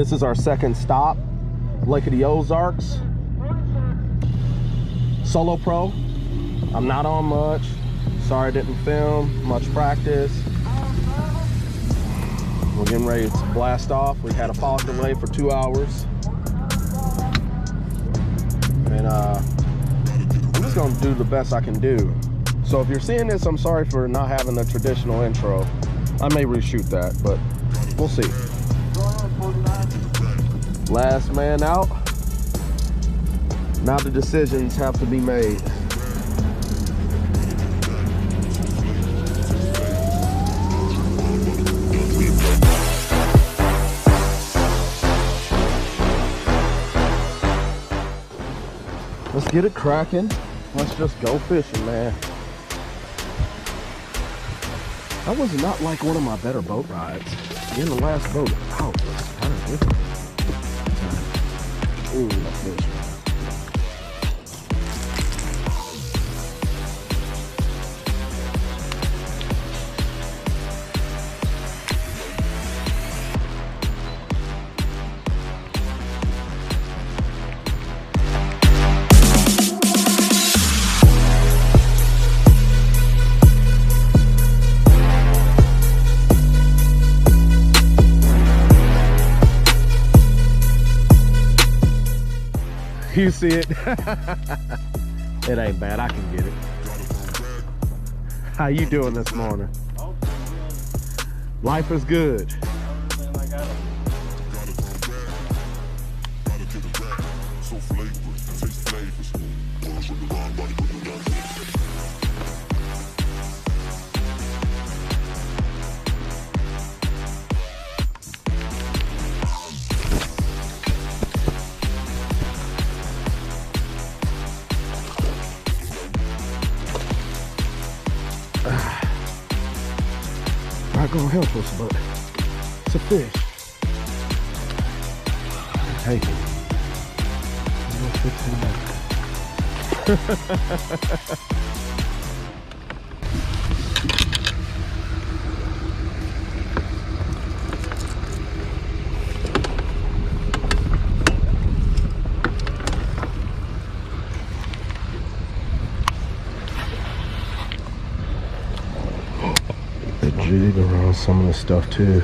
This is our second stop, Lake of the Ozarks. Solo pro. I'm not on much. Sorry I didn't film, much practice. We're getting ready to blast off. We had a fog delay for 2 hours. And I'm just gonna do the best I can do. So if you're seeing this, I'm sorry for not having the traditional intro. I may reshoot that, but we'll see. Last man out. Now the decisions have to be made. Let's get it cracking. Let's just go fishing, man. That was not like one of my better boat rides. Getting the last boat out was kind of different. Ooh, that fish. You see it? It ain't bad. I can get it. How you doing this morning? Life is good. Not gonna help us, but it's a fish. Take it. Jig around some of the stuff too.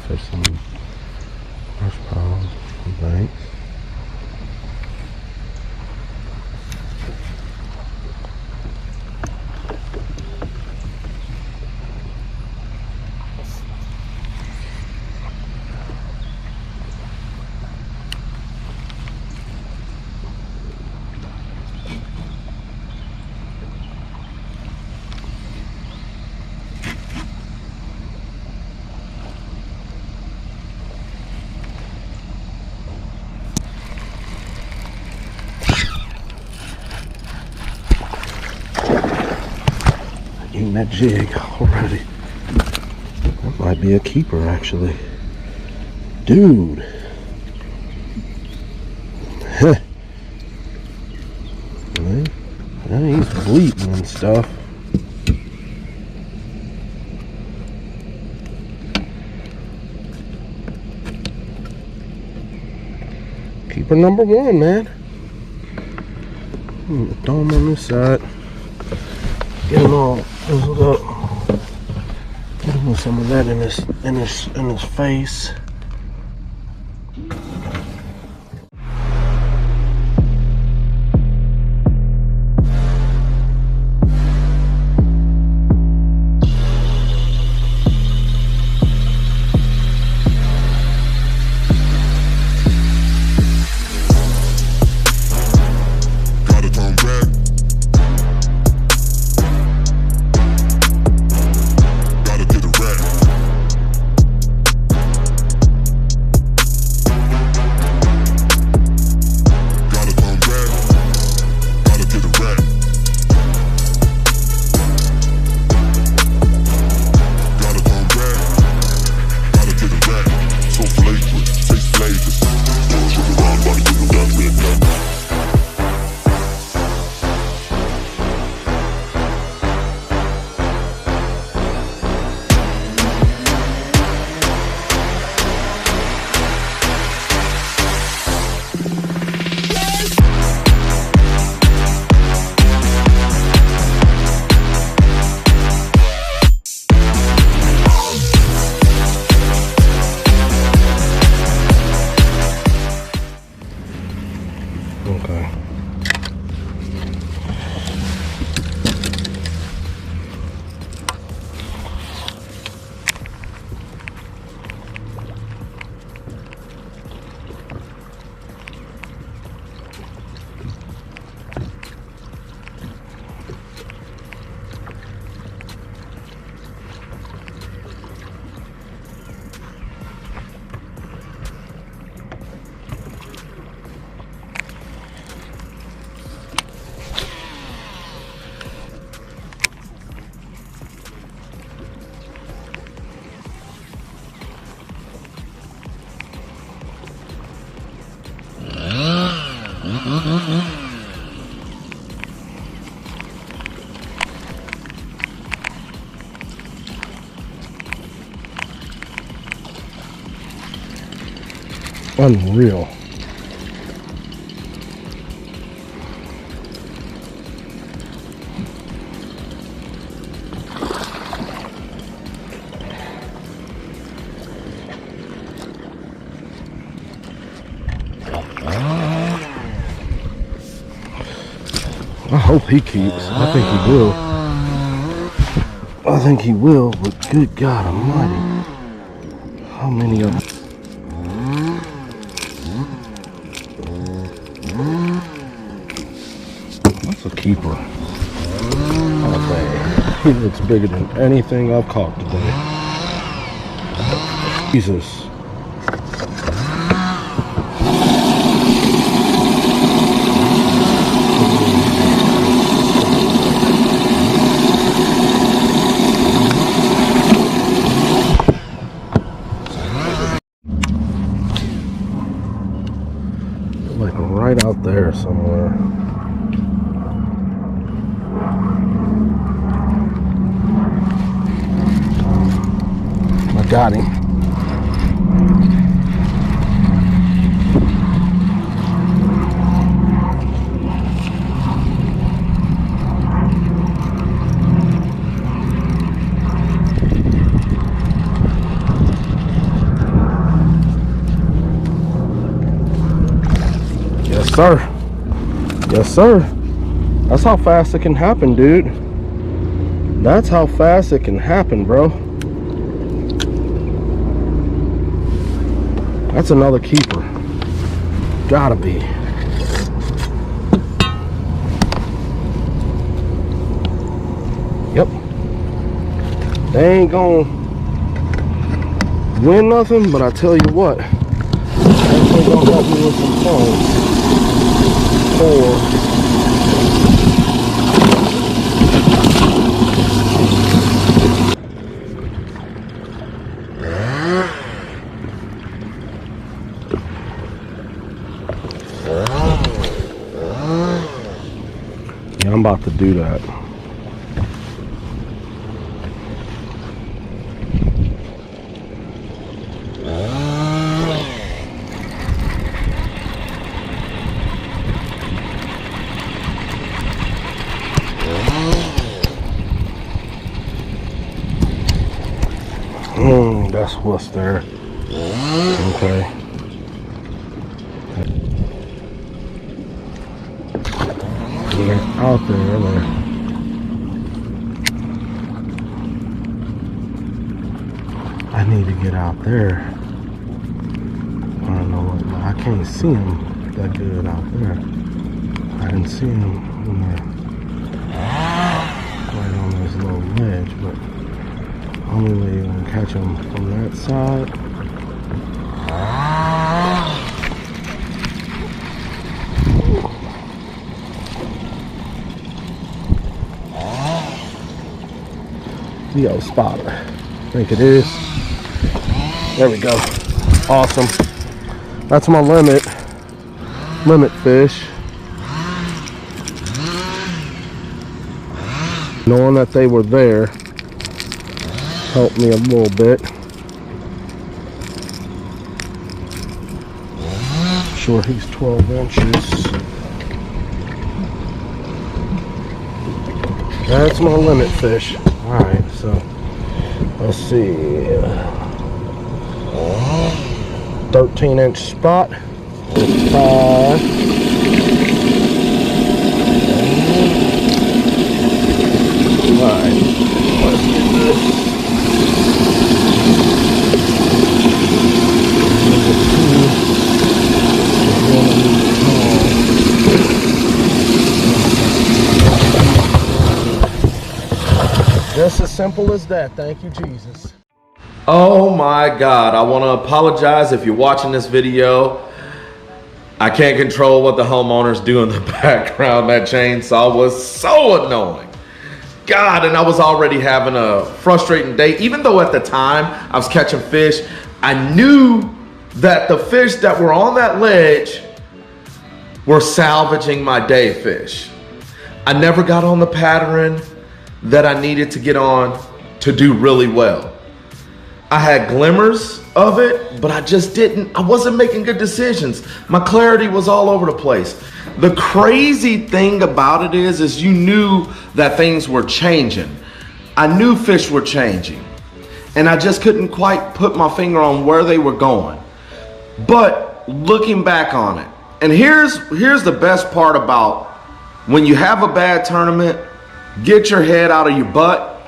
Fish some brush piles and banks. Eating that jig already. That might be a keeper, actually. Dude. He's bleeding and stuff. Keeper number one, man. Throw him on this side. Get him all fizzled up. Get him with some of that in his face. Okay. Unreal. I hope he keeps. I think he will. I think he will, but good God almighty. How many of them? That's a keeper. Oh, he looks bigger than anything I've caught today. Jesus. Like right out there somewhere. I got him. Yes, sir. Yes, sir. That's how fast it can happen, dude. That's how fast it can happen, bro. That's another keeper. Gotta be. Yep. They ain't gonna win nothing, but I tell you what, they're gonna help me with some fun. Yeah, I'm about to do that. That's what's there. Okay. Yeah, out there. I need to get out there. I don't know what. I can't see him that good out there. I didn't see him when right on this little ledge, but only way you can catch him from that side. Leo spotter, I think it is. There we go. Awesome. That's my limit fish. Knowing that they were there helped me a little bit. Sure, he's 12 inches. That's my limit fish. Alright, so let's see. 13-inch spot. 5. Let's get this. Just as simple as that. Thank you, Jesus. Oh my God, I want to apologize if you're watching this video. I can't control what the homeowners do in the background. That chainsaw was so annoying. God, and I was already having a frustrating day. Even though at the time I was catching fish, I knew that the fish that were on that ledge were salvaging my day fish. I never got on the pattern that I needed to get on to do really well. I had glimmers of it, but I wasn't making good decisions. My clarity was all over the place. The crazy thing about it is you knew that things were changing. I knew fish were changing, and I just couldn't quite put my finger on where they were going. But looking back on it, and here's the best part about when you have a bad tournament, get your head out of your butt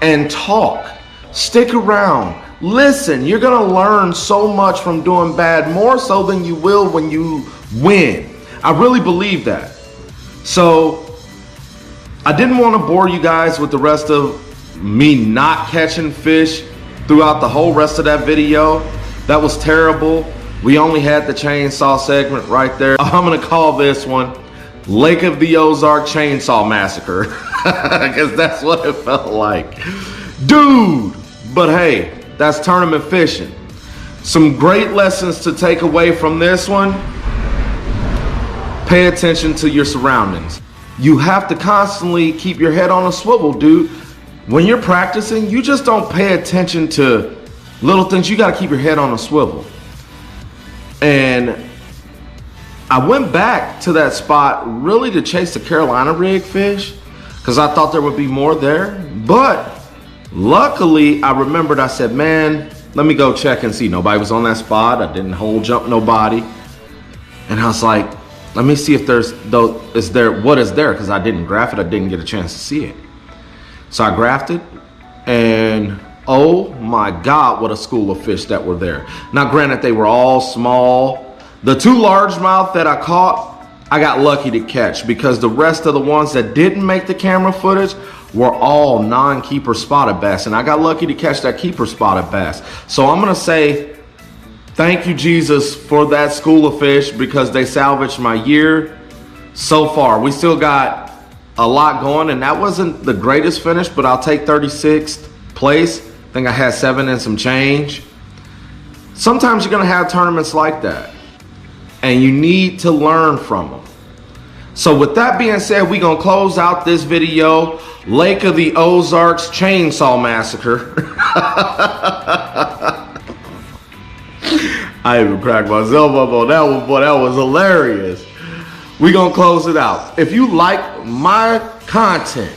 and talk. Stick around. Listen, you're going to learn so much from doing bad, more so than you will when you win. I really believe that. So I didn't want to bore you guys with the rest of me not catching fish throughout the whole rest of that video. That was terrible. We only had the chainsaw segment right there. I'm going to call this one Lake of the Ozarks Chainsaw Massacre, because that's what it felt like. Dude, but hey, that's tournament fishing. Some great lessons to take away from this one. Pay attention to your surroundings. You have to constantly keep your head on a swivel, dude. When you're practicing, you just don't pay attention to little things. You got to keep your head on a swivel. And I went back to that spot really to chase the Carolina rig fish because I thought there would be more there. But luckily, I remembered, I said, man, let me go check and see. Nobody was on that spot. I didn't hole jump nobody. And I was like, let me see if what is there, because I didn't graph it. I didn't get a chance to see it. So I graphed it, and oh my God, what a school of fish that were there. Now, granted, they were all small. The two largemouth that I caught, I got lucky to catch, because the rest of the ones that didn't make the camera footage were all non-keeper spotted bass, and I got lucky to catch that keeper spotted bass. So I'm gonna say thank you, Jesus, for that school of fish, because they salvaged my year so far. We still got a lot going, and that wasn't the greatest finish, but I'll take 36th place. I think I had 7 and some change. Sometimes you're gonna have tournaments like that, and you need to learn from them. So with that being said, we're gonna close out this video, Lake of the Ozarks Chainsaw Massacre. I even cracked myself up on that one, boy, that was hilarious. We're gonna close it out. If you like my content,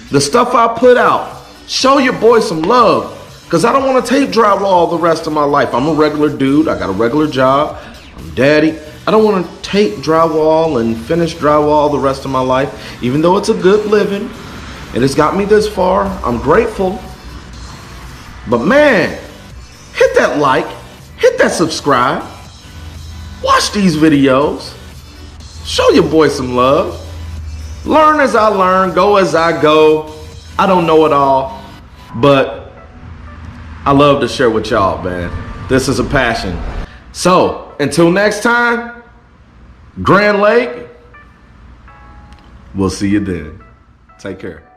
the stuff I put out, show your boy some love, because I don't want to tape drywall the rest of my life. I'm a regular dude. I got a regular job. I'm daddy. I don't want to tape drywall and finish drywall the rest of my life, even though it's a good living. It has got me this far. I'm grateful. But man, hit that like, hit that subscribe, watch these videos, show your boy some love, learn as I learn, go as I go. I don't know it all, but I love to share with y'all, man. This is a passion. So until next time, Grand Lake, we'll see you then. Take care.